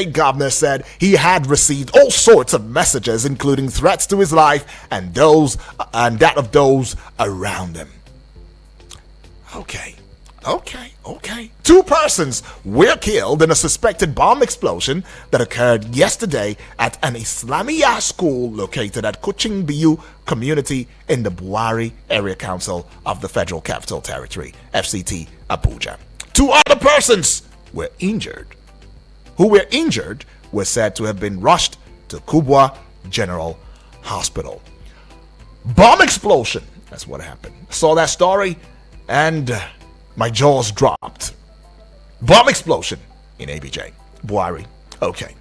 State governor said he had received all sorts of messages, including threats to his life and that of those around him. Okay. 2 persons were killed in a suspected bomb explosion that occurred yesterday at an Islamia school located at Kuching Biu community in the Buari Area Council of the Federal Capital Territory, FCT, Abuja. 2 other persons were injured. Who were injured were said to have been rushed to Kubwa General Hospital. Bomb explosion. That's what happened. Saw that story and my jaws dropped. Bomb explosion in ABJ. Buari. Okay.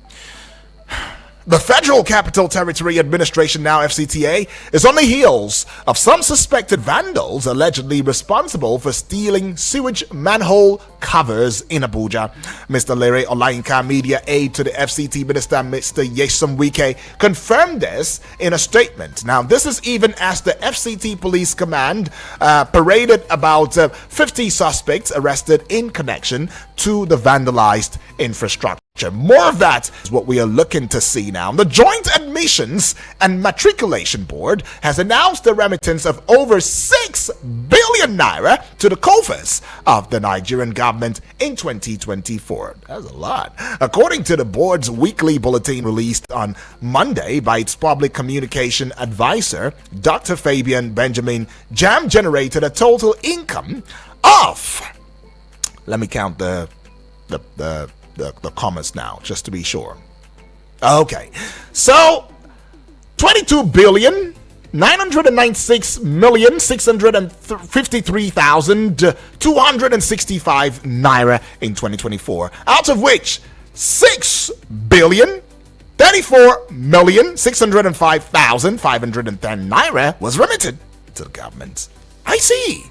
The Federal Capital Territory Administration, now FCTA, is on the heels of some suspected vandals allegedly responsible for stealing sewage manhole covers in Abuja. Mr. Lere Olayinka, media aide to the FCT Minister, Mr. Nyesom Wike, confirmed this in a statement. Now, this is even as the FCT Police Command paraded about 50 suspects arrested in connection to the vandalized infrastructure. More of that is what we are looking to see now. The Joint Admissions and Matriculation Board has announced the remittance of over 6 billion naira to the coffers of the Nigerian government in 2024. That's a lot. According to the board's weekly bulletin released on Monday by its public communication advisor, Dr. Fabian Benjamin, JAM generated a total income of, let me count the commas now, just to be sure. Okay, so 22,996,653,265 naira in 2024, out of which 6,034,605,510 naira was remitted to the government. I see.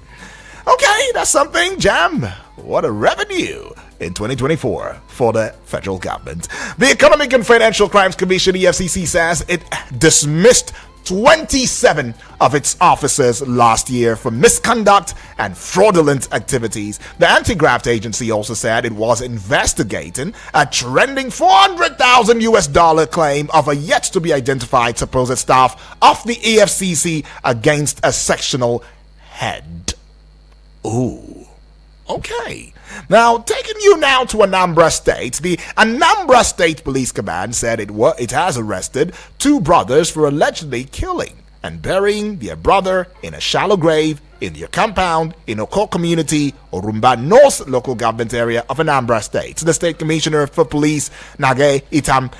Okay, that's something, Jam. What a revenue in 2024 for the federal government. The Economic and Financial Crimes Commission, EFCC, says it dismissed 27 of its officers last year for misconduct and fraudulent activities. The anti-graft agency also said it was investigating a trending $400,000 claim of a yet to be identified supposed staff of the EFCC against a sectional head. Ooh, okay. Now, taking you now to Anambra State, the Anambra State Police Command said it has arrested 2 brothers for allegedly killing and burying their brother in a shallow grave in their compound in Oko Community, Orumba North local government area of Anambra State. The State Commissioner for Police, Nage Itam,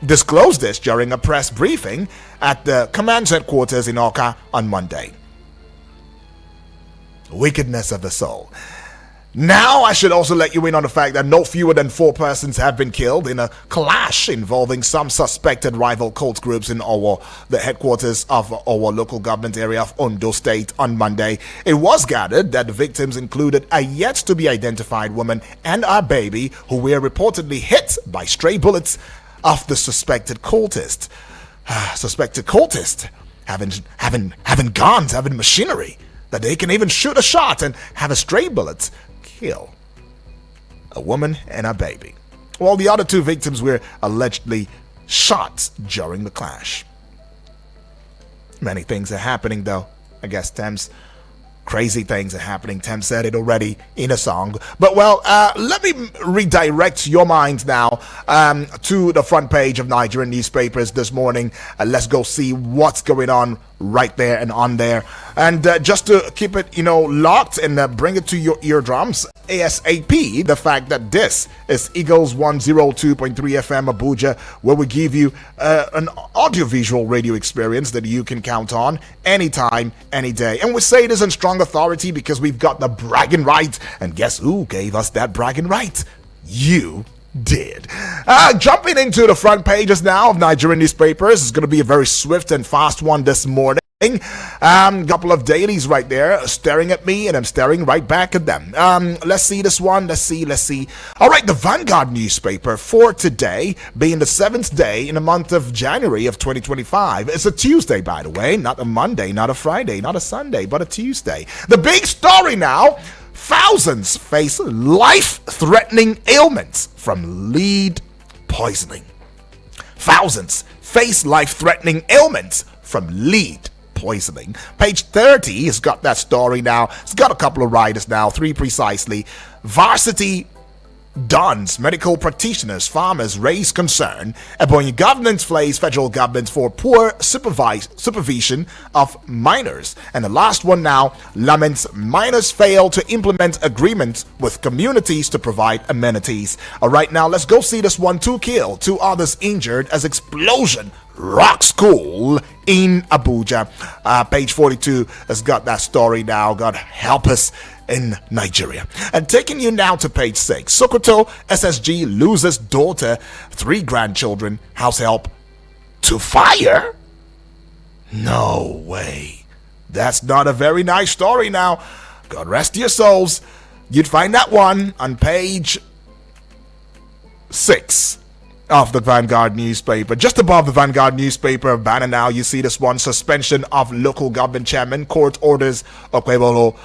disclosed this during a press briefing at the command's headquarters in Oka on Monday. Wickedness of the soul. Now, I should also let you in on the fact that no fewer than 4 persons have been killed in a clash involving some suspected rival cult groups in Owo, the headquarters of Owo local government area of Ondo State on Monday. It was gathered that the victims included a yet-to-be-identified woman and her baby who were reportedly hit by stray bullets of the suspected cultist. Having guns, having machinery, that they can even shoot a shot and have a stray bullet kill a woman and a baby. While the other 2 victims were allegedly shot during the clash. Many things are happening though. I guess Thames, crazy things are happening. Thames said it already in a song. But well, let me redirect your mind now to the front page of Nigerian newspapers this morning. Let's go see what's going on right there and on there. And just to keep it, locked and bring it to your eardrums ASAP, the fact that this is Eagles 102.3 FM Abuja, where we give you an audiovisual radio experience that you can count on anytime, any day. And we say this in strong authority because we've got the bragging right. And guess who gave us that bragging right? You did. Jumping into the front pages now of Nigerian newspapers. It's going to be a very swift and fast one this morning. Couple of dailies right there staring at me, and I'm staring right back at them. Let's see this one. Let's see. All right, the Vanguard newspaper for today, being the 7th day in the month of January of 2025. It's a Tuesday, by the way, not a Monday, not a Friday, not a Sunday, but a Tuesday. The big story now: thousands face life-threatening ailments from lead poisoning. Thousands face life-threatening ailments from lead poisoning. Page 30 has got that story now. It's got a couple of writers now, 3 precisely. Varsity Dons, medical practitioners, farmers raise concern about government's flays federal government for poor supervision of minors. And the last one now laments minors fail to implement agreements with communities to provide amenities. All right, now let's go see this one. 2 killed, 2 others injured as explosion rocks school in Abuja. Page 42 has got that story now. God help us in Nigeria. And taking you now to page 6. Sokoto SSG loses daughter, 3 grandchildren, house help to fire? No way. That's not a very nice story now. God rest your souls. You'd find that one on page 6 of the Vanguard newspaper. Just above the Vanguard newspaper banner now, you see this one: suspension of local government chairman, court orders Okwebolo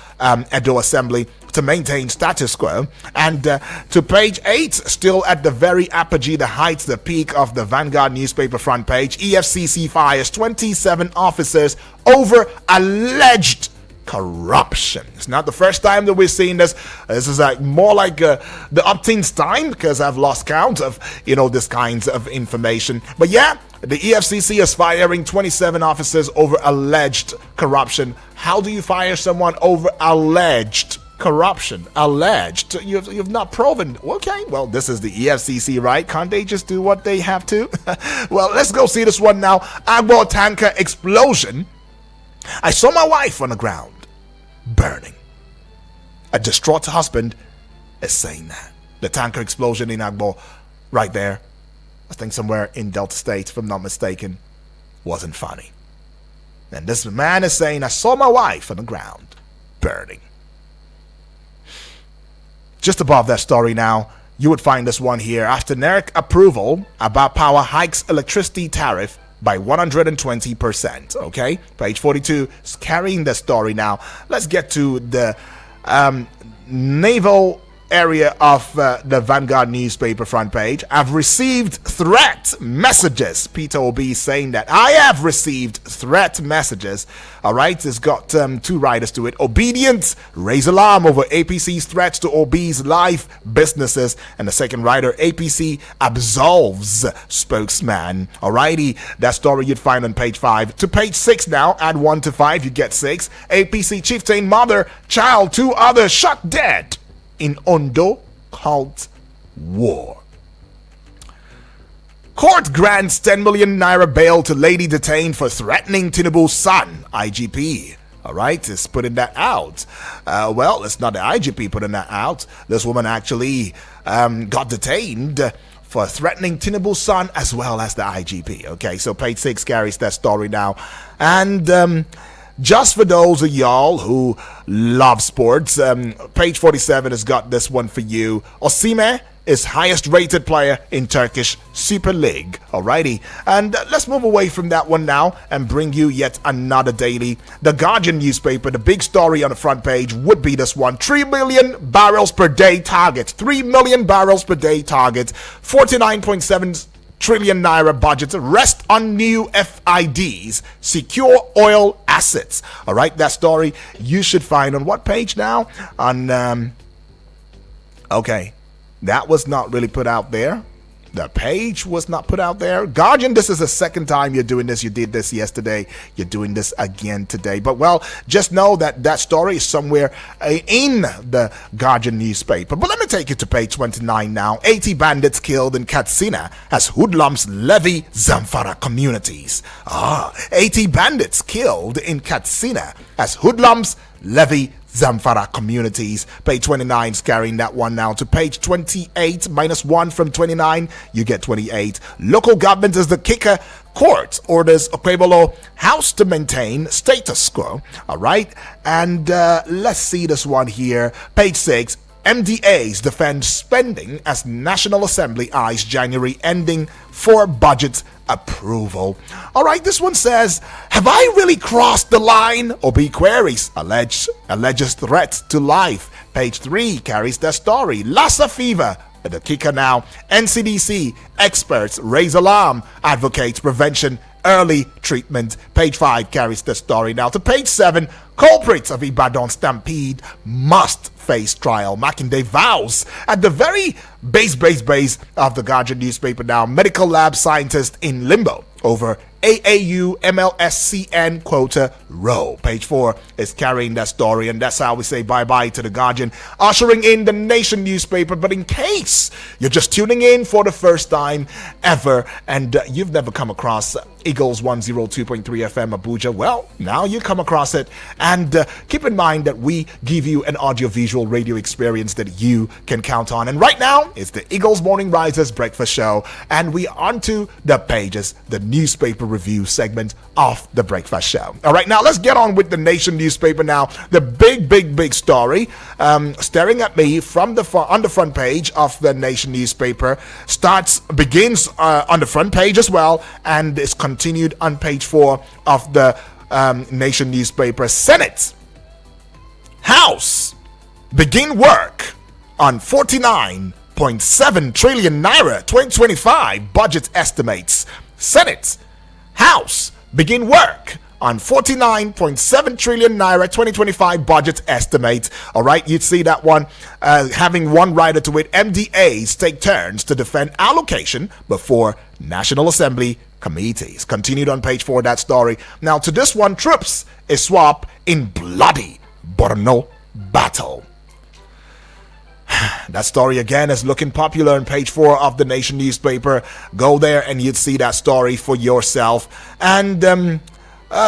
Edo Assembly to maintain status quo. And to page 8, still at the very apogee, the heights, the peak of the Vanguard newspaper front page, EFCC fires 27 officers over alleged corruption. It's not the first time that we're seeing this. This is more like the upteen's time, because I've lost count of this kinds of information. But yeah, the EFCC is firing 27 officers over alleged corruption. How do you fire someone over alleged corruption? Alleged. You've not proven. Okay, well, this is the EFCC, right? Can't they just do what they have to? Well, let's go see this one now. Agbo tanker explosion. I saw my wife on the ground burning. A distraught husband is saying that. The tanker explosion in Agbo, right there, I think somewhere in Delta State, if I'm not mistaken, wasn't funny. And this man is saying, I saw my wife on the ground burning. Just above that story now, you would find this one here. After NERC approval, About Power hikes electricity tariff by 120%. Okay, page 42 is carrying the story now. Let's get to the naval area of the Vanguard newspaper front page. I've received threat messages. Peter Obi saying that I have received threat messages. All right, it's got 2 writers to it. Obedience raise alarm over APC's threats to Obi's life businesses. And the second writer, APC absolves spokesman. Alrighty, that story you'd find on page 5. To page 6 now, add 1 to 5, you get 6. APC chieftain, mother, child, 2 others shot dead in Ondo cult war. Court grants 10 million naira bail to lady detained for threatening Tinubu's son, IGP. All right, it's putting that out. Well, it's not the IGP putting that out. This woman actually got detained for threatening Tinubu's son as well as the IGP. Okay, so page 6 carries that story now. And just for those of y'all who love sports, page 47 has got this one for you. Osimhen is highest rated player in Turkish Super League. Alrighty, and let's move away from that one now and bring you yet another daily. The Guardian newspaper, the big story on the front page would be this one: 3 million barrels per day target. 3 million barrels per day target. 49.7 trillion naira budget rest on new FIDs, secure oil assets. All right, that story you should find on what page now? On okay, that was not really put out there. The page was not put out there. Guardian, this is the second time you're doing this. You did this yesterday. You're doing this again today. But, well, just know that that story is somewhere in the Guardian newspaper. But let me take you to page 29 now. 80 bandits killed in Katsina as hoodlums levy Zamfara communities. 80 bandits killed in Katsina as hoodlums levy Zamfara communities. Page 29 is carrying that one now. To page 28, minus 1 from 29, you get 28. Local government is the kicker. Court orders Okwebolo House to maintain status quo. All right, and let's see this one here. Page 6. MDAs defend spending as National Assembly eyes January ending for budget approval. All right, this one says, have I really crossed the line? Obi queries, alleges threat to life. Page 3 carries the story. Lassa fever The kicker now, NCDC experts raise alarm, advocates prevention, early treatment. Page 5 carries the story. Now to page 7, culprits of Ibadan stampede must face trial. Makinde vows at the very base of the Guardian newspaper now. Medical lab scientist in limbo over AAU MLSCN quota row. Page 4 is carrying that story, and that's how we say bye-bye to the Guardian, ushering in the Nation newspaper. But in case you're just tuning in for the first time ever and you've never come across Eagles 102.3 FM Abuja, well, now you come across it. And keep in mind that we give you an audio-visual radio experience that you can count on. And right now, it's the Eagles Morning Risers Breakfast Show, and we onto the pages, the newspaper review segment of the Breakfast Show. All right, now let's get on with the Nation newspaper now. The big story staring at me from on the front page of the Nation newspaper begins on the front page as well, and is continued on page 4 of the Nation newspaper. Senate House begin work on 49.7 trillion naira 2025 budget estimates. Senate House begin work on 49.7 trillion naira 2025 budget estimate. All right, you'd see that one having one rider to it. MDAs take turns to defend allocation before National Assembly committees. Continued on page 4 of that story. Now to this one, troops is swap in bloody Borno battle. That story again is looking popular on page 4 of the Nation newspaper. Go there and you'd see that story for yourself. And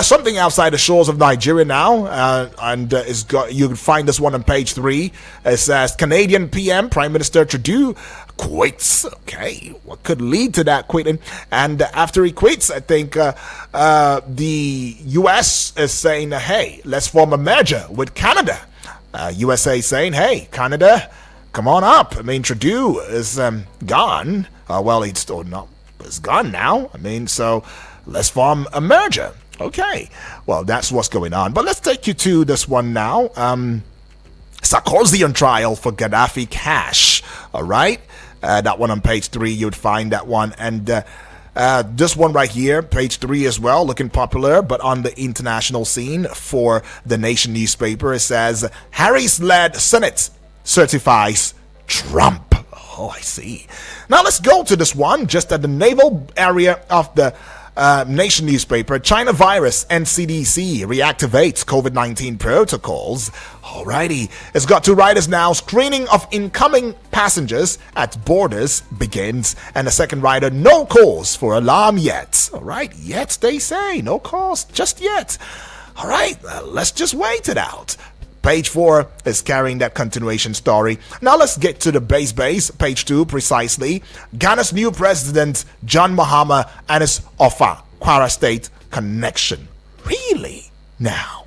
something outside the shores of Nigeria now, you can find this one on page 3. It says Canadian PM Prime Minister Trudeau quits. Okay, what could lead to that quitting? And after he quits, I think the U.S. is saying, hey, let's form a merger with Canada. USA saying, hey, Canada, come on up. I mean, Trudeau is gone. Well, he's still not. It's gone now. I mean, so let's form a merger. Okay, well, that's what's going on. But let's take you to this one now. Sarkozy on trial for Gaddafi cash. All right, that one on page 3, you'd find that one. And this one right here, page 3 as well, looking popular, but on the international scene for the Nation newspaper, it says Harris-led Senate certifies Trump. Oh, I see. Now let's go to this one, just at the naval area of the Nation newspaper. China virus, NCDC reactivates COVID-19 protocols. Alrighty, it's got 2 riders now. Screening of incoming passengers at borders begins, and the second rider, no cause for alarm yet. Alright, yet they say, no cause just yet. Alright, let's just wait it out. Page 4 is carrying that continuation story. Now let's get to the base. Page 2 precisely. Ghana's new president, John Mahama, and his Offa, Kwara State connection. Really? Now.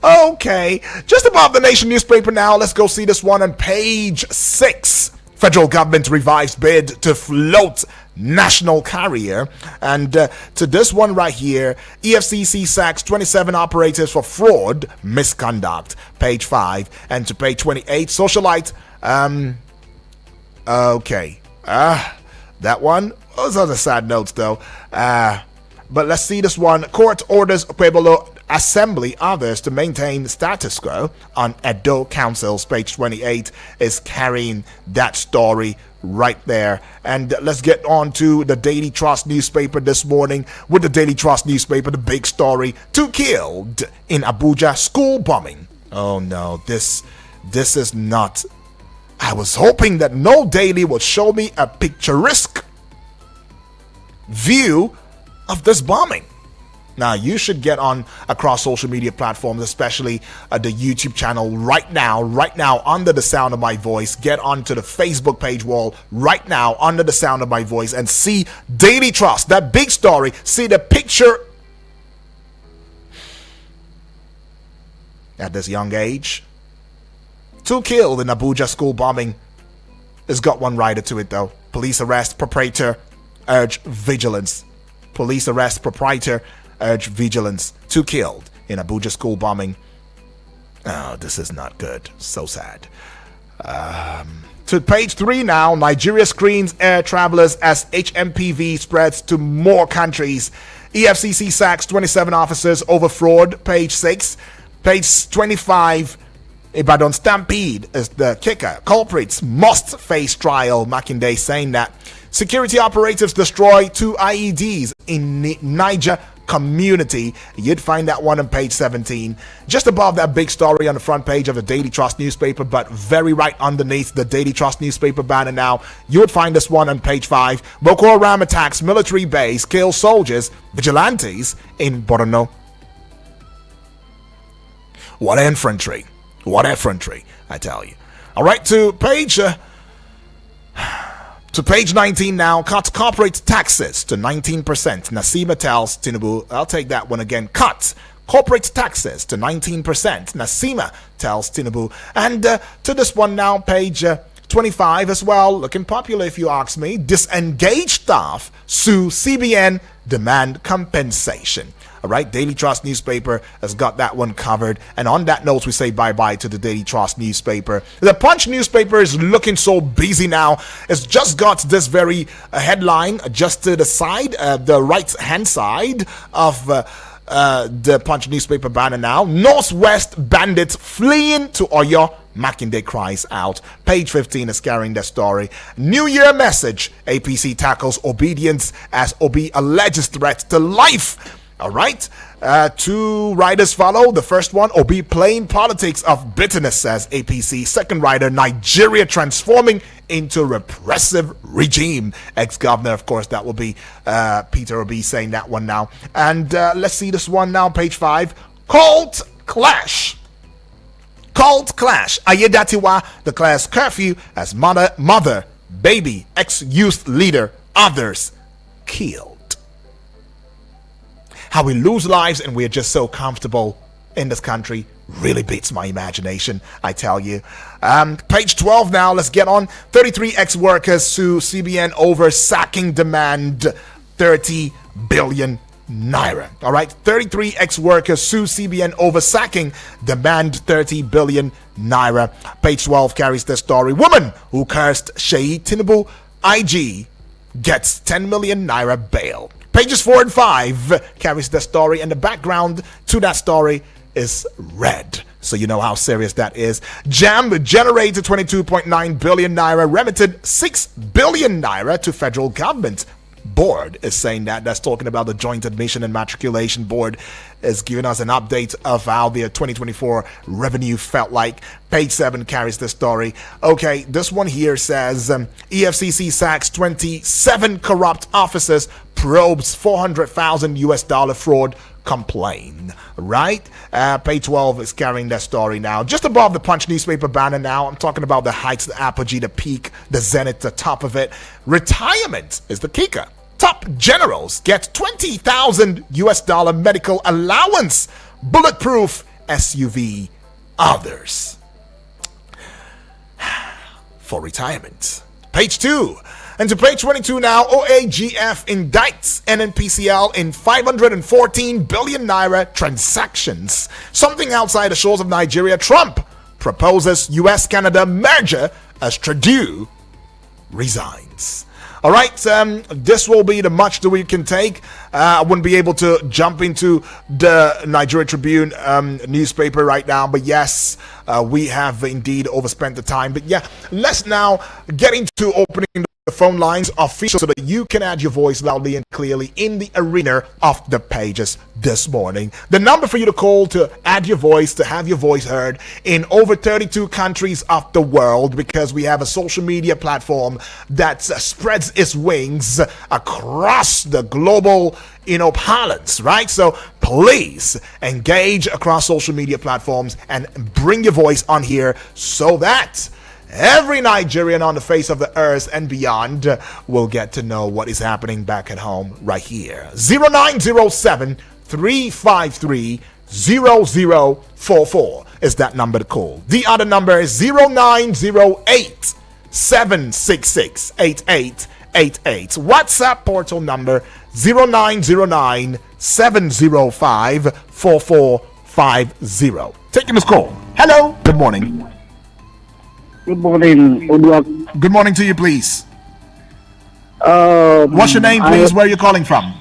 Okay. Just above the Nation newspaper now, let's go see this one on page 6. Federal government revives bid to float national carrier. And to this one right here, EFCC sacks 27 operators for fraud misconduct. Page 5. And to page 28, socialite. Okay. That one. Those are the sad notes though. But let's see this one. Court orders Pueblo Assembly others to maintain status quo on Edo councils. Page 28 is carrying that story right there. And let's get on to the Daily Trust newspaper this morning. With the Daily Trust newspaper, the big story: 2 killed in Abuja school bombing. Oh no, this is not. I was hoping that No Daily would show me a picturesque view of this bombing. Now, you should get on across social media platforms, especially the YouTube channel right now, under the sound of my voice. Get onto the Facebook page wall right now, under the sound of my voice, and see Daily Trust, that big story. See the picture at this young age. 2 killed in Abuja school bombing. It's got 1 rider to it, though. Police arrest proprietor, urge vigilance. Police arrest proprietor, urge vigilance. 2 killed in Abuja school bombing. Oh, this is not good. So sad. To page 3 now, Nigeria screens air travelers as HMPV spreads to more countries. EFCC sacks 27 officers over fraud, page 6. Page 25, Ibadan Stampede is the kicker. Culprits must face trial, Makinde saying that. Security operatives destroy 2 IEDs in Niger community. You'd find that one on page 17. Just above that big story on the front page of the Daily Trust newspaper, but very right underneath the Daily Trust newspaper banner now, you would find this one on page 5. Boko Haram attacks military base, kills soldiers, vigilantes in Borno. What infantry. What infantry, I tell you. All right, to page 19 now. Cut corporate taxes to 19%. Nasima tells Tinubu, I'll take that one again. Cut corporate taxes to 19%. Nasima tells Tinubu. And to this one now, page 25 as well. Looking popular if you ask me. Disengaged staff sue CBN, demand compensation. All right, Daily Trust newspaper has got that one covered. And on that note, we say bye-bye to the Daily Trust newspaper. The Punch newspaper is looking so busy now. It's just got this very headline just to the side, the right-hand side of the Punch newspaper banner now. Northwest bandits fleeing to Oyo. Makinde cries out. Page 15 is carrying the story. New Year message. APC tackles obedience as Obi alleges threat to life. All right, 2 riders follow. The first one, Obi playing politics of bitterness, says APC. Second rider, Nigeria transforming into repressive regime. Ex-governor, of course, that will be Peter Obi saying that one now. And let's see this one now, page 5. Cult clash. Cult clash. Ayedatiwa declares curfew as mother, baby, ex-youth leader, others killed. How we lose lives and we're just so comfortable in this country really beats my imagination, I tell you. Page 12 now, let's get on. 33 ex-workers sue CBN over sacking, demand 30 billion naira. All right, 33 ex-workers sue CBN over sacking, demand 30 billion naira. Page 12 carries the story. Woman who cursed Sheyi Tinubu, IG, gets 10 million naira bail. Pages 4 and 5 carries the story, and the background to that story is red. So you know how serious that is. JAM generated 22.9 billion naira, remitted 6 billion naira to federal government. Board is saying that. That's talking about the Joint Admission and Matriculation Board is giving us an update of how the 2024 revenue felt like. Page 7 carries the story. Okay, this one here says EFCC sacks 27 corrupt officers, probes $400,000 fraud complain. Right? Page 12 is carrying that story now. Just above the Punch newspaper banner now, I'm talking about the heights, the apogee, the peak, the zenith, the top of it. Retirement is the kicker. Top generals get $20,000 medical allowance. Bulletproof SUV. Others for retirement. Page 2. And to page 22 now, OAGF indicts NNPCL in 514 billion naira transactions. Something outside the shores of Nigeria. Trump proposes US-Canada merger as Trudeau resigns. All right, this will be the much that we can take. I wouldn't be able to jump into the Nigeria Tribune newspaper right now, but yes, we have indeed overspent the time. But yeah, let's now get into opening the phone lines official so that you can add your voice loudly and clearly in the arena of the pages this morning. The number for you to call to add your voice, to have your voice heard in over 32 countries of the world, because we have a social media platform that spreads its wings across the global parlance, right? So please engage across social media platforms and bring your voice on here so that every Nigerian on the face of the earth and beyond will get to know what is happening back at home right here. 0907 353 0044 is that number to call. The other number is 0908 766 8888. WhatsApp portal number 0909 705 4450. Taking this call. Hello, good morning. Good morning, Uduak. Good morning to you, please. What's your Um, name, please? Where are you calling from?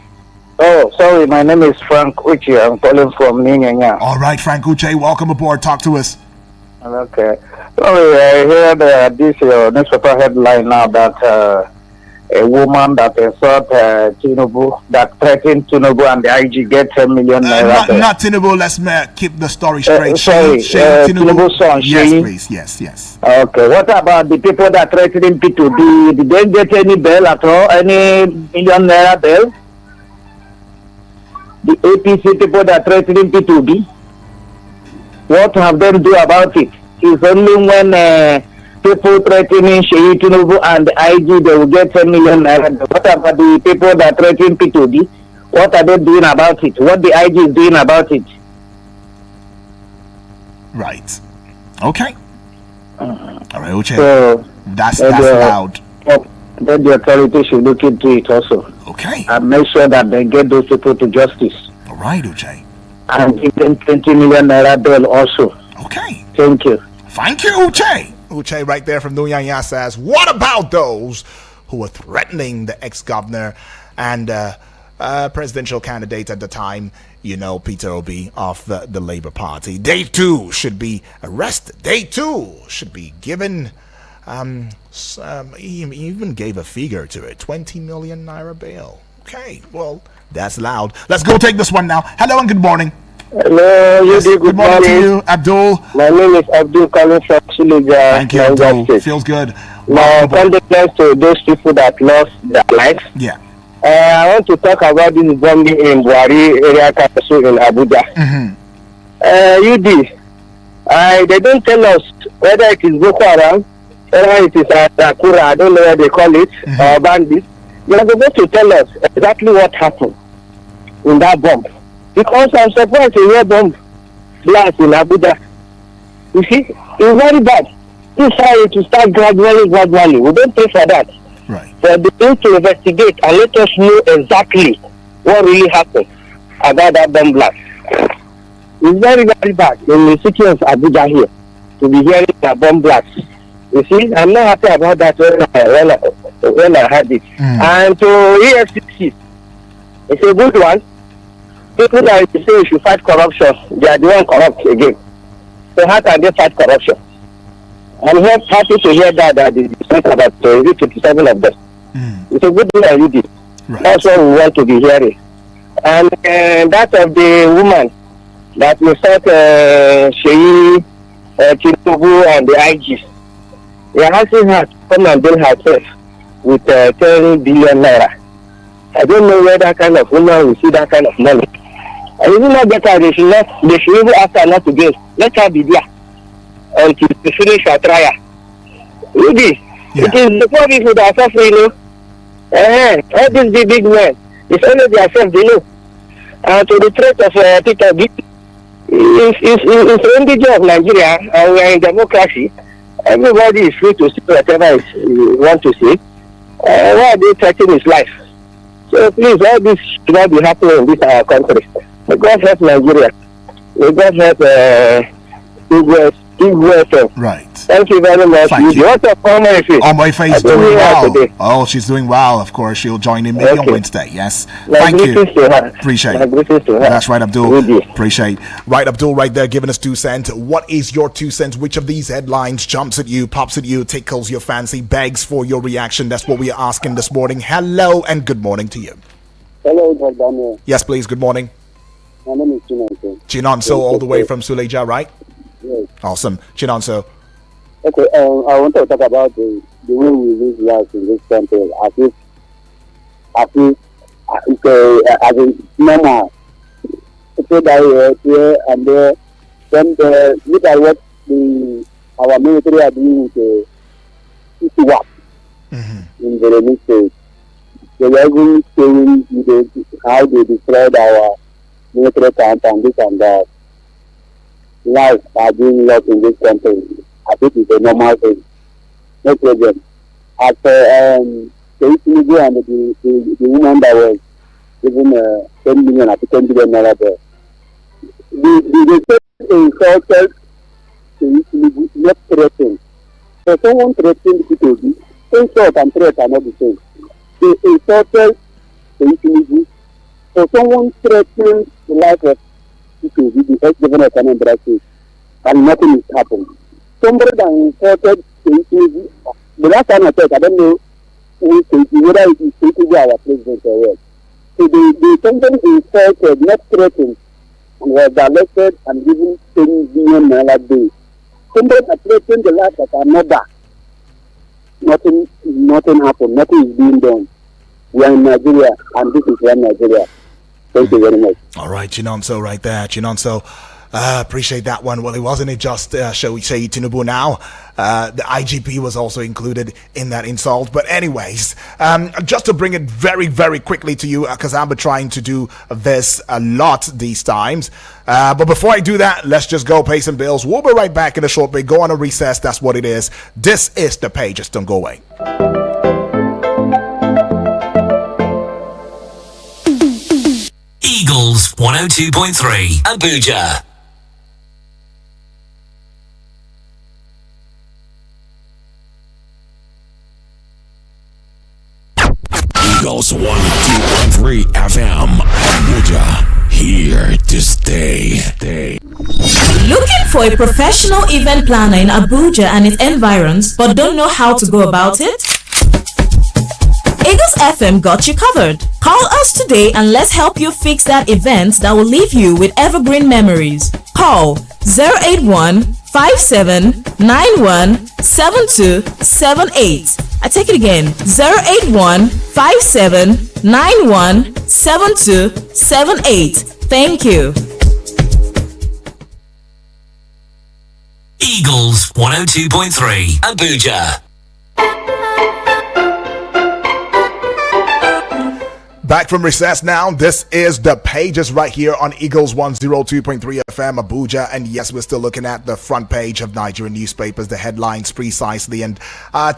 sorry, my name is Frank Uchi. I'm calling from Ninyanya. All right, Frank Uche, welcome aboard. Talk to us. Okay. Sorry, I heard this newspaper headline now that a woman that sought Tinubu, that threatened Tinubu and the IG get 10 million naira. Not Tinubu. Let's keep the story straight. Sorry, Tinubu's son. Yes, please. Yes. Okay. What about the people that threatening P2B? Did they get any bail at all? Any million naira bail? The APC people that threatening P2B? What have them do about it? It's only when people threatening Sheyi Tinubu and the IG, they will get 10 million naira. What about the people that threaten P2B? What are they doing about it? What the IG is doing about it? Right. Okay. All right, Uche. So that's loud. Then the authorities should look into it also. Okay. And make sure that they get those people to justice. All right, Uche. And give them 20 million naira bail also. Okay. Thank you. Thank you, Uche. Uche right there from Nunyanya says, what about those who are threatening the ex-governor and presidential candidate at the time, Peter Obi of the Labour Party? They too should be arrested. They too should be given, he even gave a figure to it, 20 million naira bail. Okay, well, that's loud. Let's go take this one now. Hello and good morning. Hello, Yes, good morning to you, Abdul. My name is Abdul coming from Suleja. Thank you, Abdul. Feels good. My condolences to those people that lost their lives. Yeah. I want to talk about this bombing in Buhari area council in Abuja. They don't tell us whether it is Boko Haram, whether it is Akura, I don't know what they call it, or bandits. They are supposed to tell us exactly what happened in that bomb. Because I'm surprised to hear bomb blast in Abuja. You see, it's very bad. This is to start gradually. We don't pay for that. Right. But they need to investigate and let us know exactly what really happened about that bomb blast. It's very, very bad in the city of Abuja here to be hearing a bomb blast. You see, I'm not happy about that when I heard it. And to EFCC, it's a good one. People that say you should fight corruption, they are the one corrupt again. So how can they fight corruption? I'm happy to hear that they spoke about 57 of them. It's a good thing that you did. Right. That's what we want to be hearing. And that of the woman that we thought Sheyi Tinubu and the IG, they are asking her to come and bill herself with 10 billion naira. I don't know where that kind of woman will see that kind of money. And even not better, they should even ask her not to go. Let her be there until we finish her trial. Really, it is the poor people that are suffering, all these big men, it's only themselves they know. And to the threat of Peter B, it's the indigenous of Nigeria, and we are in democracy. Everybody is free to say whatever he wants to say. Why are they threatening his life? So please, all this should not be happening in this our country. May God help Nigeria. May God help Igwe. Right. Thank you very much. Thank you. What's up, Omaife is doing well. Oh, she's doing well. Of course, she'll join in maybe on Wednesday. Yes. Thank you. Appreciate it. That's right, Abdul. Appreciate. Right, Abdul, right there, giving us 2 cents. What is your 2 cents? Which of these headlines jumps at you, pops at you, tickles your fancy, begs for your reaction? That's what we are asking this morning. Hello and good morning to you. Hello, Daniel. Yes, please. Good morning. My name is Chinonso. Chinonso, all the way from Suleja, right? Yes. Awesome. Chinonso. Okay, I want to talk about the way we live life in this country as a normal. People die here and there. Then look at what our military are doing with the CCWAP in the Release State. They were even showing how they destroyed our military camp and this and that. Life are being lost in this country. I think it's a normal thing. No problem. As the Tinubu and the woman that was given 10 million, I think 10 billion naira there. The state insulted Tinubu, not threatened. For someone threatening P2B, insult and threat are not the same. They insulted the Tinubu. For someone threatening the life of P2B, the ex-governor of Anambra State, and nothing has happened. Somebody that insulted the Tinubu, the last time I checked, I don't know whether it is Tinubu our president or what. So the somebody insulted, not threatened, and was arrested and given 10 billion naira day. Somebody that threatened the life of another. Nothing happened. Nothing is being done. We are in Nigeria, and this is one Nigeria. Thank you very much. All right, Chinonso right there. Chinonso, appreciate that one. Well, it wasn't just, shall we say, Tinubu now. The IGP was also included in that insult. But anyways, just to bring it very, very quickly to you, because I've been trying to do this a lot these times. But before I do that, let's just go pay some bills. We'll be right back in a short bit. Go on a recess. That's what it is. This is The Pages. Don't go away. Eagles 102.3 Abuja. Eagles 102.3 FM Abuja. Here to stay. Looking for a professional event planner in Abuja and its environs, but don't know how to go about it? Eagles FM got you covered. Call us today and let's help you fix that event that will leave you with evergreen memories. Call 081-5791-7278. I take it again, 081-5791-7278. Thank you. Eagles 102.3 Abuja. Back from recess now. This is The Pages right here on Eagles 102.3 FM Abuja. And yes, we're still looking at the front page of Nigerian newspapers, the headlines precisely, and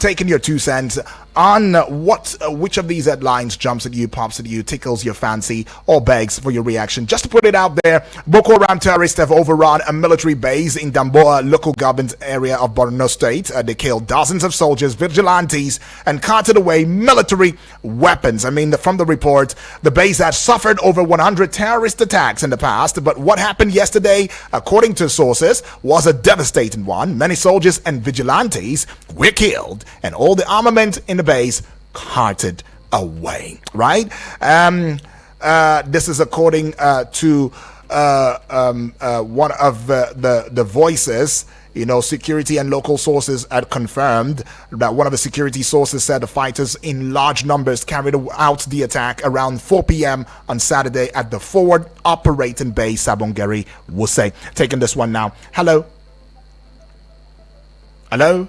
taking your 2 cents on which of these headlines jumps at you, pops at you, tickles your fancy, or begs for your reaction. Just to put it out there, Boko Haram terrorists have overrun a military base in Damboa local government area of Borno State. They killed dozens of soldiers, vigilantes, and carted away military weapons. I mean, from the report, the base had suffered over 100 terrorist attacks in the past, but what happened yesterday, according to sources, was a devastating one. Many soldiers and vigilantes were killed, and all the armament in the base carted away, right? This is according to one of the voices. You know, security and local sources had confirmed that one of the security sources said the fighters in large numbers carried out the attack around 4 p.m. on Saturday at the forward operating base, Sabongeri Wuse. Taking this one now. Hello? All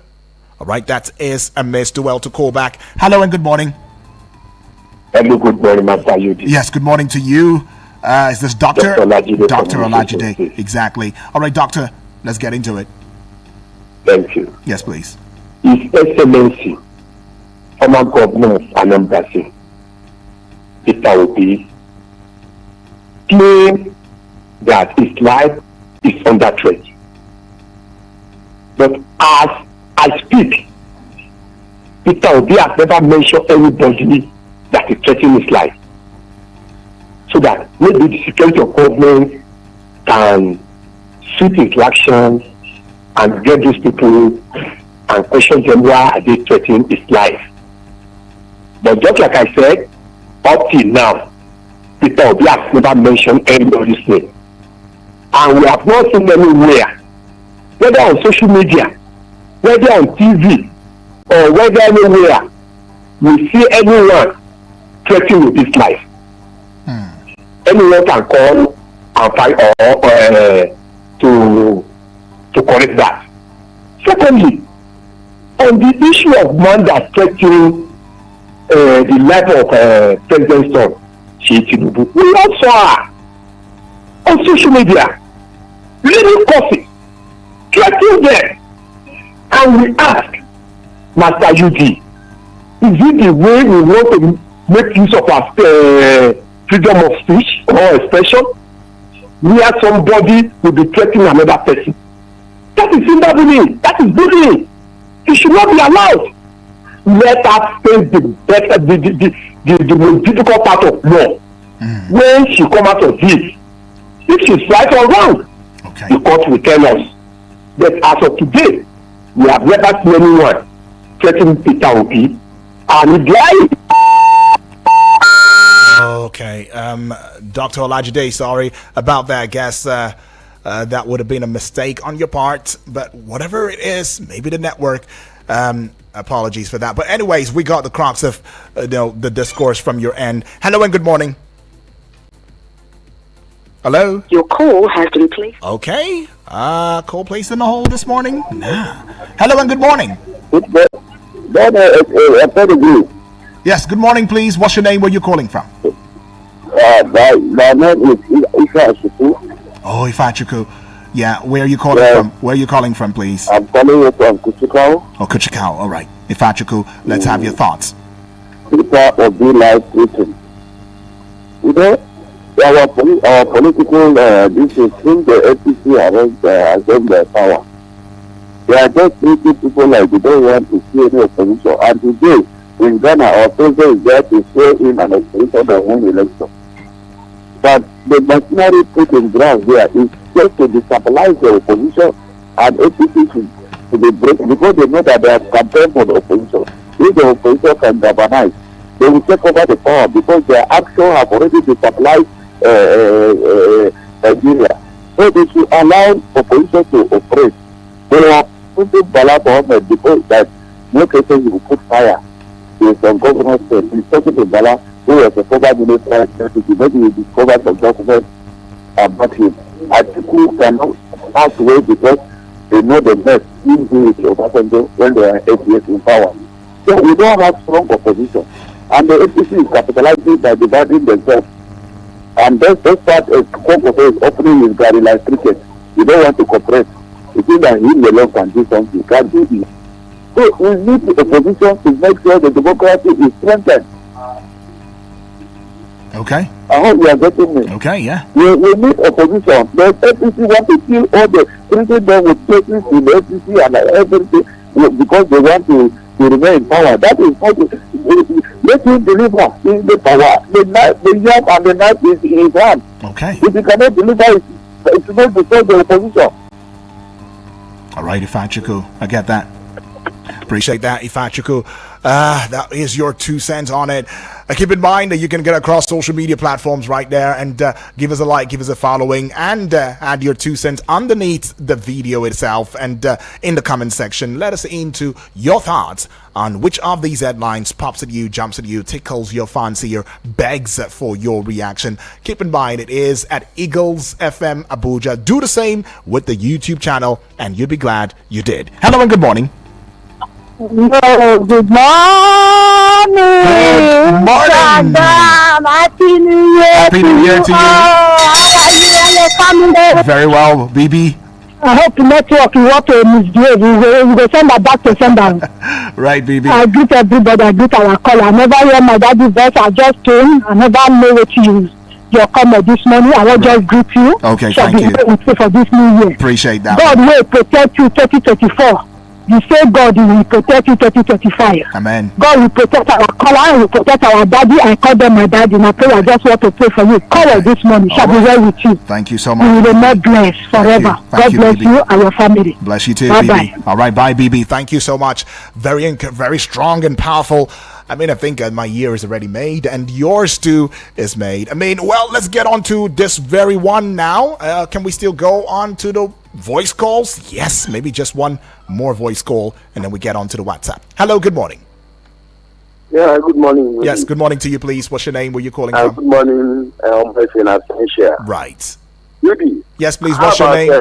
right, that is a Miss Duell to call back. Hello and good morning. Hello, good morning, Master Yudi. Yes, good morning to you. Is this Dr. Olajide? Exactly. All right, Doctor, let's get into it. Thank you. Yes, please. His Excellency, former Governor of Anambra State, Peter Obi, claimed that his life is under threat. But as I speak, Peter Obi has never mentioned anybody that is threatening his life. So that maybe the security of government can suit into action and get these people and question them why are they threatening his life. But just like I said, up till now, Peter Obi has never mentioned anybody's name. And we have not seen anywhere, whether on social media, whether on TV, or whether anywhere, we see anyone threatening with his life. Anyone can call and fight or to correct that. Secondly, on the issue of man that threatening the life of President son, Sheyi Tinubu, we all saw her on social media, leading courses, threatening them, and we ask, Master UD, is it the way we want to make use of our freedom of speech or expression, where somebody will be threatening another person? That is cyberbullying. That is bullying. He should not be allowed. Let her face the most difficult part of law. When she come out of this, if she's right or wrong, the court will tell us. But as of today, we have never seen anyone threatening Peter Obi, and lying. Okay, Dr. Olajide, sorry about that. I guess that would have been a mistake on your part, but whatever it is, maybe the network. Apologies for that. But anyways, we got the crux of the discourse from your end. Hello and good morning. Hello? Your call has been placed. Okay. Call placed in the hold this morning? Nah. Hello and good morning. Yes, good morning, please. What's your name? Where you calling from? My name is Ifa. Oh, Ifachuku. Yeah, where are you calling from? Where are you calling from, please? I'm calling you from Kuchikau. Oh, Kuchikau. All right. Ifachuku, let's have your thoughts. Peter Obi life written. You know, our political this is in the APC against their power. They are just treating people like they don't want to see any opposition. And today, in Ghana, our president is there to show in an opposition that won election. But the machinery put in ground there is just to destabilize the opposition, and APC should be break because they know that they have campaigned for the opposition. If the opposition can galvanize, they will take over the power because their actions have already destabilized Nigeria. So they should allow opposition to operate. They are putting Bala Mohammed because that no cases will put fire to some government state. He's talking to Bala, who was a former minister, maybe he discovered some documents about him. Atiku cannot pass away because they know the best in Obasanjo when they are 8 years in power. So we don't have strong opposition. And the APC is capitalizing by dividing themselves. And that's part of Congo is opening his guerrilla cricket. You don't want to cooperate. You think that he alone can do something. He can't do this. So we need the opposition to make sure the democracy is strengthened. Okay. I hope you are getting me. Okay, yeah. We need opposition. The APC want to kill all the treating them with cases in the APC and everything because they want to remain in power. That is not let him deliver in the power. The yam and the knife is in his hand. Okay. If he cannot deliver, it's not to solve the opposition. All right, Ifachuku. I get that. Appreciate that, Ifachuku. That is your 2 cents on it. Keep in mind that you can get across social media platforms right there and give us a like, give us a following, and add your 2 cents underneath the video itself. And in the comment section, let us into your thoughts on which of these headlines pops at you, jumps at you, tickles your fancy, or begs for your reaction. Keep in mind, it is at Eagles FM Abuja. Do the same with the YouTube channel, and you'd be glad you did. Hello and good morning. No, good morning. Good morning. Happy New Year. Happy New Year to you. How are you and your family? Very well, BB. I hope the network will work to misbehave. We will send her back to sender. Right, BB. I greet everybody. I greet our caller. I never hear my daddy's voice. I just came. I never know what you use. Your comment this morning. I will just greet you. Okay, thank you. For this new year. Appreciate that. God will protect you 2024. You say God will protect you 2025. Amen. God will protect our caller and will protect our daddy. I call them my daddy. My prayer, I just want to pray for you. Call this morning. Shall be well with you. Thank you so much. You will not bless forever. Thank you, God bless BB. you and your family. Bless you too, Bye-bye. BB. All right, bye, BB. Thank you so much. Very strong and powerful. I mean, I think my year is already made, and yours too is made. I mean, well, let's get on to this very one now. Can we still go on to the voice calls? Yes, maybe just one more voice call, and then we get on to the WhatsApp. Hello, good morning. Yeah, good morning. Yes, good morning to you, please. What's your name? Where you calling from? Good morning, Right. Judy. Yes, please. What's your name?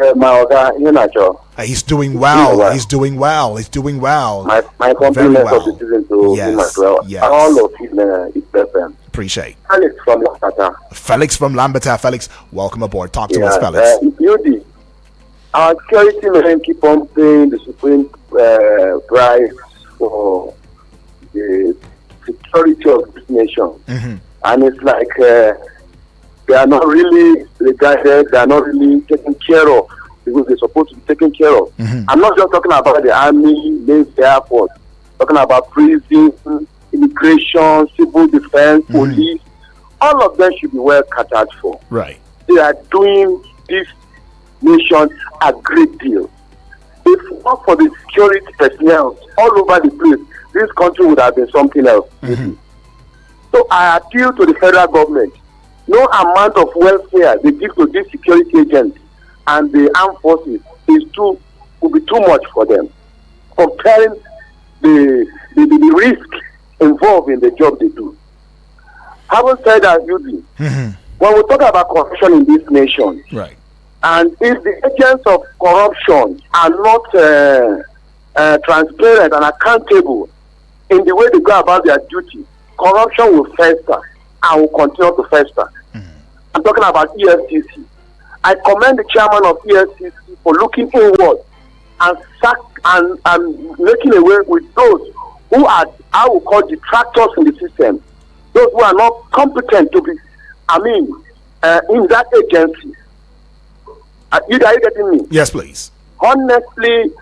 He's doing well. He's doing well. He's doing well. My compliments of the season to him as well. Yes. All of him is FM. Appreciate. Felix from Lambata. Felix from Lambata. Felix, welcome aboard. Talk to us, Felix. Judy, our security men keep on paying the supreme price for the security of this nation. Mm-hmm. And it's like they are not really regarded, they are not really taken care of. because they're supposed to be taken care of. I'm not just talking about the army, Navy, Air Force. Talking about prison, immigration, civil defense, police. All of them should be well catered for. Right. They are doing this nation a great deal. If not for the security personnel all over the place, this country would have been something else. So I appeal to the federal government. No amount of welfare they give to these security agents and the armed forces will be too much for them, comparing the risk involved in the job they do. Having said that, when we talk about corruption in this nation, right, and if the agents of corruption are not transparent and accountable in the way they go about their duty, corruption will fester and will continue to fester. I'm talking about EFCC. I commend the chairman of EFCC for looking inward and making away with those who are, I will call, detractors in the system, those who are not competent to be, in that agency. Are you getting me? Yes, please. Honestly,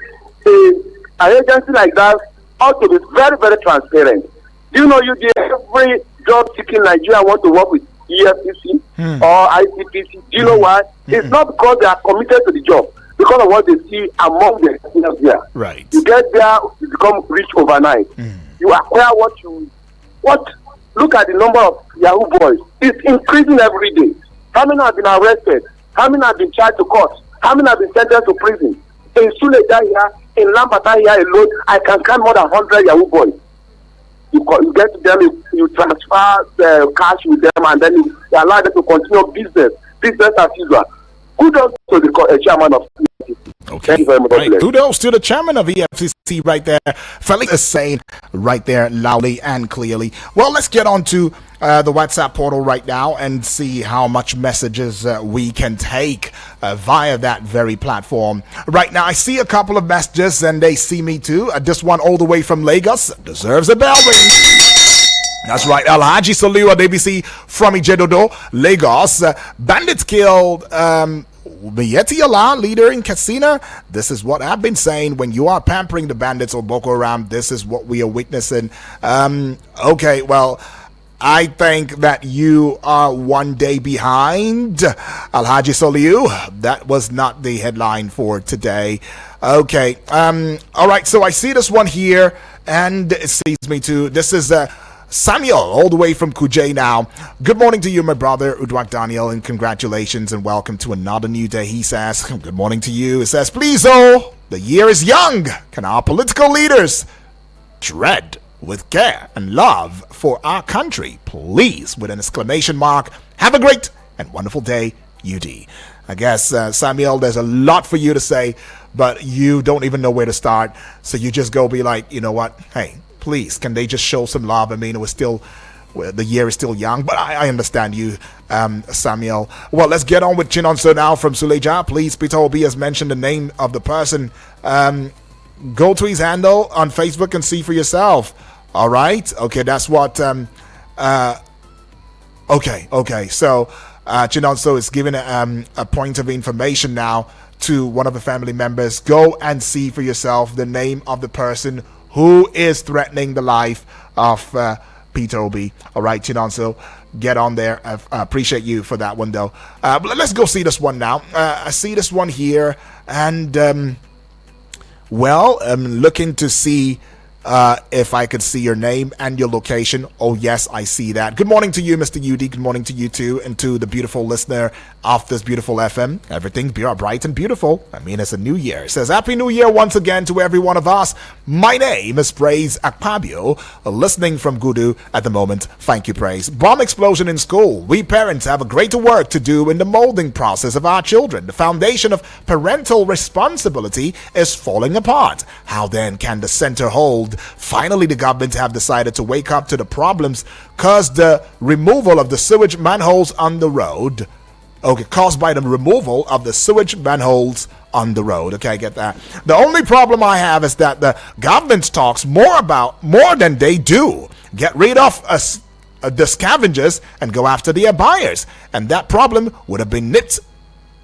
an agency like that ought to be very, very transparent. Do you know every job seeking Nigeria want to work with EFCC or ICPC? Do you know why? It's not because they are committed to the job, because of what they see among the personnel there. Right. You get there, you become rich overnight. You acquire what? Look at the number of Yahoo boys. It's increasing every day. How many have been arrested? How many have been charged to court? How many have been sentenced to prison? In Suleja here, in Lambata here alone, I can count more than 100 Yahoo boys. You get to them, you transfer the cash with them, and then you allow them to continue business as usual. Kudos to the chairman of EFCC. Okay. Thank you very much. Right. Kudos to the chairman of EFCC right there. Felix is saying right there loudly and clearly. Well, let's get on to the WhatsApp portal right now and see how much messages we can take via that very platform. Right now, I see a couple of messages and they see me too. This one all the way from Lagos deserves a bell ring. That's right, Alhaji Soliwa DBC from Ijedodo, Lagos. Bandits killed Miyetti Allah, leader in Katsina. This is what I've been saying. When you are pampering the bandits or Boko Haram, this is what we are witnessing. Okay, well, I think that you are one day behind, Alhaji Soliu. That was not the headline for today. Okay, all right, so I see this one here, and it sees me too. This is Samuel, all the way from Kuje now. Good morning to you, my brother, Udwak Daniel, and congratulations and welcome to another new day, he says. Good morning to you. It says, please, the year is young. Can our political leaders tread with care and love for our country, please, with an exclamation mark. Have a great and wonderful day, UD. I guess, Samuel, there's a lot for you to say, but you don't even know where to start. So you just go be like, you know what? Hey, please, can they just show some love? I mean, the year is still young, but I understand you, Samuel. Well, let's get on with Chinonso now from Suleja. Please, Peter Obi has mentioned the name of the person. Go to his handle on Facebook and see for yourself. All right? Okay, that's what... okay. So, Chinonso is giving a point of information now to one of the family members. Go and see for yourself the name of the person who is threatening the life of Peter Obi. All right, Chinonso, get on there. I appreciate you for that one, though. But let's go see this one now. I see this one here, and, I'm looking to see if I could see your name and your location. Oh, yes, I see that. Good morning to you, Mr. UD. Good morning to you, too, and to the beautiful listener of this beautiful FM. Everything's bright and beautiful. I mean, it's a new year. It says, Happy New Year once again to every one of us. My name is Praise Akpabio, listening from Gudu at the moment. Thank you, Praise. Bomb explosion in school. We parents have a greater work to do in the molding process of our children. The foundation of parental responsibility is falling apart. How then can the center hold? Finally, the government have decided to wake up to the problems caused the removal of the sewage manholes on the road. Okay, caused by the removal of the sewage manholes on the road. Okay, I get that. The only problem I have is that the government talks more than they do. Get rid of the scavengers and go after their buyers. And that problem would have been nipped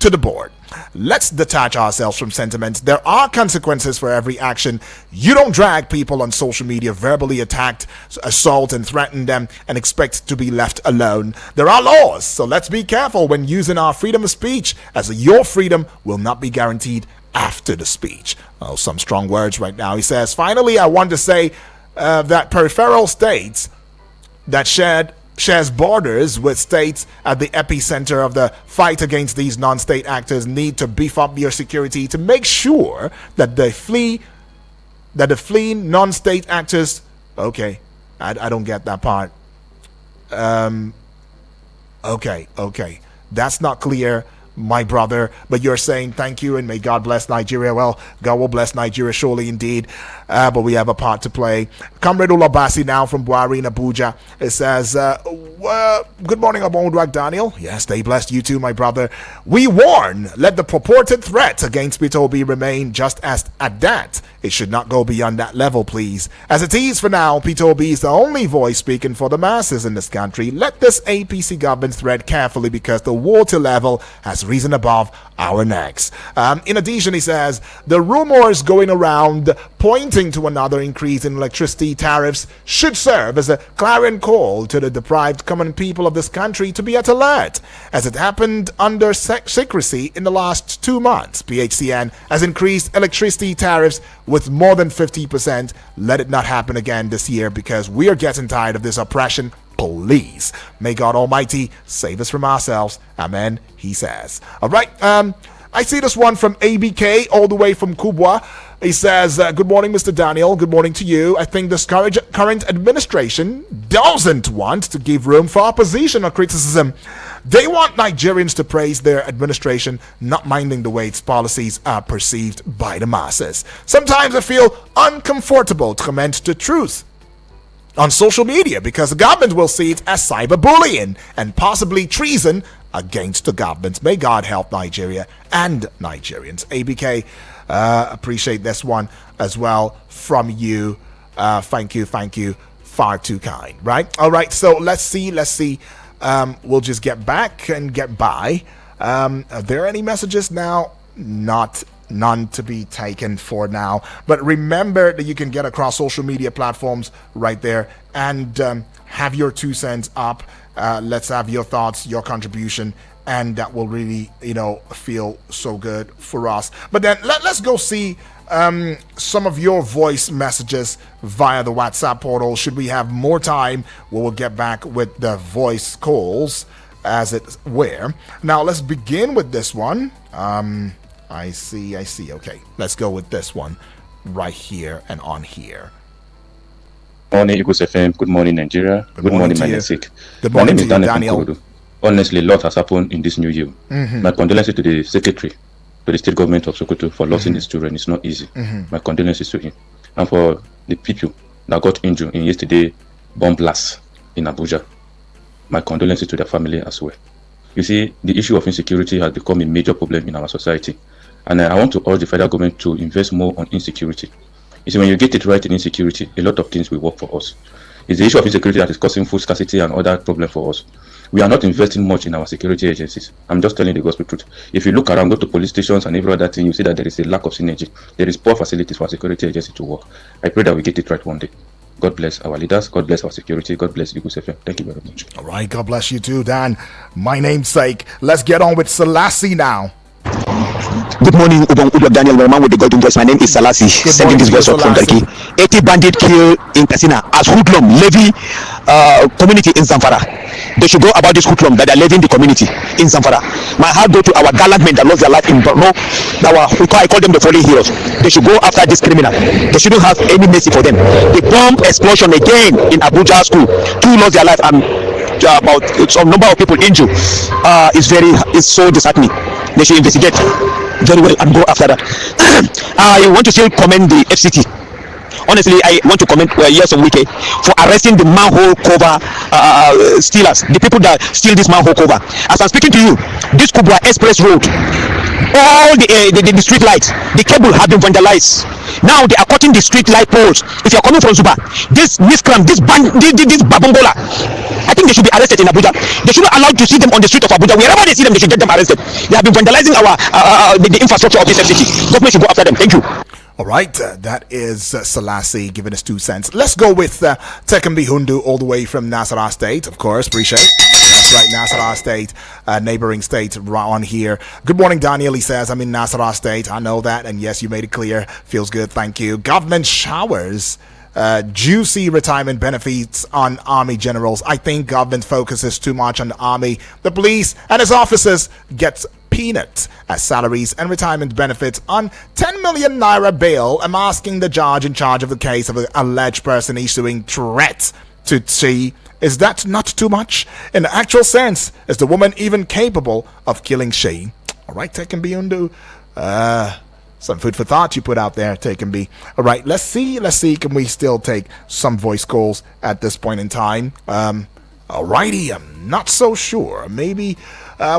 to the board. Let's detach ourselves from sentiments. There are consequences for every action. You don't drag people on social media, verbally attack, assault, and threaten them and expect to be left alone. There are laws, so let's be careful when using our freedom of speech, as your freedom will not be guaranteed after the speech. Oh, some strong words right now. He says, finally, I want to say that peripheral states that shares borders with states at the epicenter of the fight against these non-state actors need to beef up your security to make sure that the fleeing non-state actors. Okay, I don't get that part. Okay, that's not clear, my brother, but you're saying thank you and may God bless Nigeria. Well, God will bless Nigeria surely indeed, but we have a part to play. Comrade Olabasi now from Buhari in Abuja. It says, good morning, Abondwak Daniel. Yes, stay blessed, you too, my brother. We warn, let the purported threat against Peter Obi remain just as at that. It should not go beyond that level, please. As it is for now, Peter Obi is the only voice speaking for the masses in this country. Let this APC government thread carefully because the water level has risen above our necks. In addition, he says, the rumors going around pointing to another increase in electricity tariffs should serve as a clarion call to the deprived common people of this country to be at alert. As it happened under secrecy in the last 2 months, PHCN has increased electricity tariffs with more than 50%. Let it not happen again this year because we are getting tired of this oppression. Please, may God Almighty save us from ourselves. Amen, he says. All right, I see this one from ABK all the way from Kubwa. He says, good morning, Mr. Daniel. Good morning to you. I think this current administration doesn't want to give room for opposition or criticism. They want Nigerians to praise their administration, not minding the way its policies are perceived by the masses. Sometimes I feel uncomfortable to comment the truth on social media because the government will see it as cyberbullying and possibly treason against the government. May God help Nigeria and Nigerians. ABK, appreciate this one as well from you. Thank you. Far too kind, right? All right, so let's see. We'll just get back and get by. Are there any messages now? None to be taken for now. But remember that you can get across social media platforms right there and have your 2 cents up. Let's have your thoughts, your contribution, and that will really, feel so good for us. But then let's go see some of your voice messages via the WhatsApp portal. Should we have more time, we will get back with the voice calls as it were. Now let's begin with this one. I see. Okay, let's go with this one right here and on here. Morning, Eagles FM. Good morning, Nigeria. Good morning, my sick. Good morning my name to is you, Daniel. Honestly, a lot has happened in this new year. My condolences to the secretary, to the state government of Sokoto for losing his children. It's not easy. My condolences to him. And for the people that got injured in yesterday bomb blast in Abuja, my condolences to their family as well. You see, the issue of insecurity has become a major problem in our society. And I want to urge the federal government to invest more on insecurity. You see, when you get it right in insecurity, a lot of things will work for us. It's the issue of insecurity that is causing food scarcity and other problems for us. We are not investing much in our security agencies. I'm just telling the gospel truth. If you look around, go to police stations and every other thing, you see that there is a lack of synergy. There is poor facilities for security agencies to work. I pray that we get it right one day. God bless our leaders. God bless our security. God bless Eagles FM. Thank you very much. All right. God bless you too, Dan. My namesake. Let's get on with Selassie now. Good morning, Ubong Daniel, my man with the golden voice. My name is Selassie, sending this verse up from Turkey. 80 bandit killed in Katsina as hoodlum levy community in Zamfara. They should go about this hoodlum that are levying the community in Zamfara. My heart go to our gallant men that lost their life in Borno. I call them the fallen heroes. They should go after this criminal. They shouldn't have any mercy for them. The bomb explosion again in Abuja school. 2 lost their life and about some number of people injured. It's so disheartening. They should investigate very well and go after that. I want to still commend the FCT. Honestly, I want to commend Yesom Wike for arresting the manhole cover stealers, the people that steal this manhole cover. As I'm speaking to you, this Kubwa Express Road all the street lights, the cable have been vandalized. Now they are cutting the street light poles. If you're coming from Zuba, this miscreant, this babongola, I think they should be arrested in Abuja. They should not allow to see them on the street of Abuja. Wherever they see them, they should get them arrested. They have been vandalizing the infrastructure of this FCT. Government should go after them. Thank you. All right, that is Selassie giving us 2 cents. Let's go with Tekambi Hundu all the way from Nasarawa State, of course. Appreciate it. That's right, Nasarawa State, neighboring state on here. Good morning, Daniel. He says, I'm in Nasarawa State. I know that. And yes, you made it clear. Feels good. Thank you. Government showers juicy retirement benefits on army generals. I think government focuses too much on the army. The police and its officers gets peanuts as salaries and retirement benefits on 10 million naira bail. I'm asking the judge in charge of the case of an alleged person issuing threats to see, is that not too much? In the actual sense, is the woman even capable of killing she? All right, Tekken Undu. Some food for thought you put out there, Taken B. All right, let's see. Can we still take some voice calls at this point in time? Alrighty, I'm not so sure. Maybe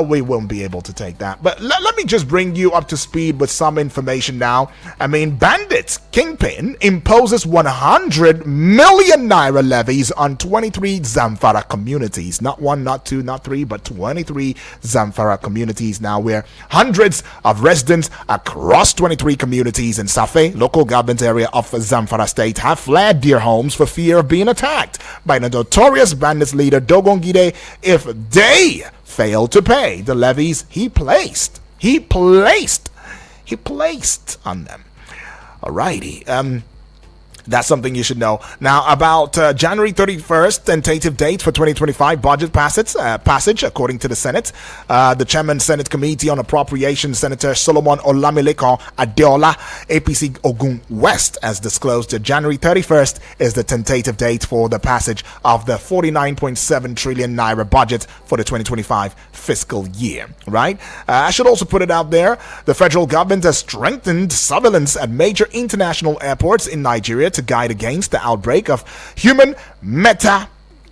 we won't be able to take that. But let me just bring you up to speed with some information now. I mean, Bandits Kingpin imposes 100 million naira levies on 23 Zamfara communities. Not one, not two, not three, but 23 Zamfara communities now, where hundreds of residents across 23 communities in Safe, local government area of Zamfara state, have fled their homes for fear of being attacked by the notorious bandits leader Dogongide if they fail to pay the levies he placed on them. Alrighty, that's something you should know. Now, about January 31st, tentative date for 2025 budget passage, according to the Senate. The Chairman Senate Committee on Appropriations, Senator Solomon Olamileko Adeola, APC Ogun West, has disclosed that January 31st is the tentative date for the passage of the 49.7 trillion naira budget for the 2025 fiscal year. Right? I should also put it out there. The federal government has strengthened surveillance at major international airports in Nigeria to guide against the outbreak of human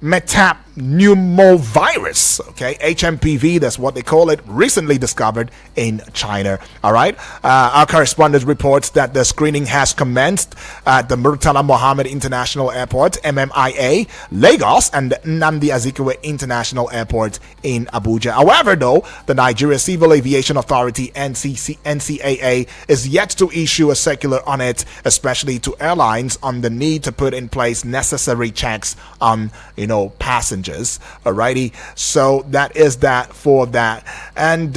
metapneumovirus, okay, HMPV, that's what they call it, recently discovered in China. All right, our correspondent reports that the screening has commenced at the Murtala Mohammed International Airport, MMIA, Lagos, and Nnamdi Azikiwe International Airport in Abuja. However, though, the Nigeria Civil Aviation Authority, NCAA, is yet to issue a circular on it, especially to airlines, on the need to put in place necessary checks on, passengers. Alrighty, so that is that for that. And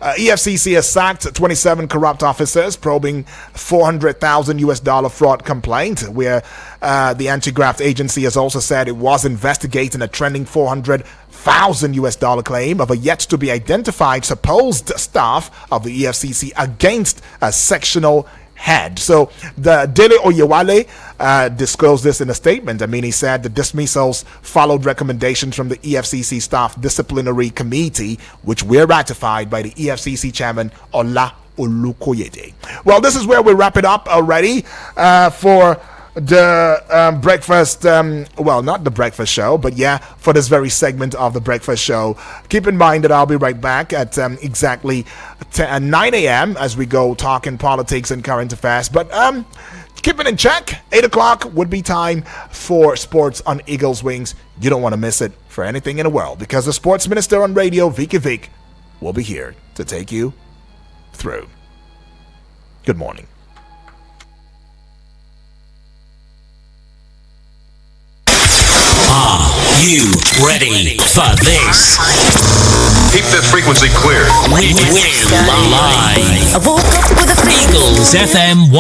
EFCC has sacked 27 corrupt officers probing $400,000 fraud complaint, where the anti-graft agency has also said it was investigating a trending $400,000 claim of a yet to be identified supposed staff of the EFCC against a sectional head. So the Dele Oyewale disclosed this in a statement. I mean, he said the dismissals followed recommendations from the EFCC Staff Disciplinary Committee, which were ratified by the EFCC Chairman Ola Olukoyede. Well, this is where we wrap it up already for the breakfast, not the breakfast show, but yeah, for this very segment of the breakfast show. Keep in mind that I'll be right back at exactly 9 a.m. as we go talking politics and current affairs. But keep it in check. 8 o'clock would be time for sports on Eagles Wings. You don't want to miss it for anything in the world, because the sports minister on radio, Vicky Vic, will be here to take you through. Good morning. Are you ready for this? Keep this frequency clear. We're live. I woke up with a Eagles FM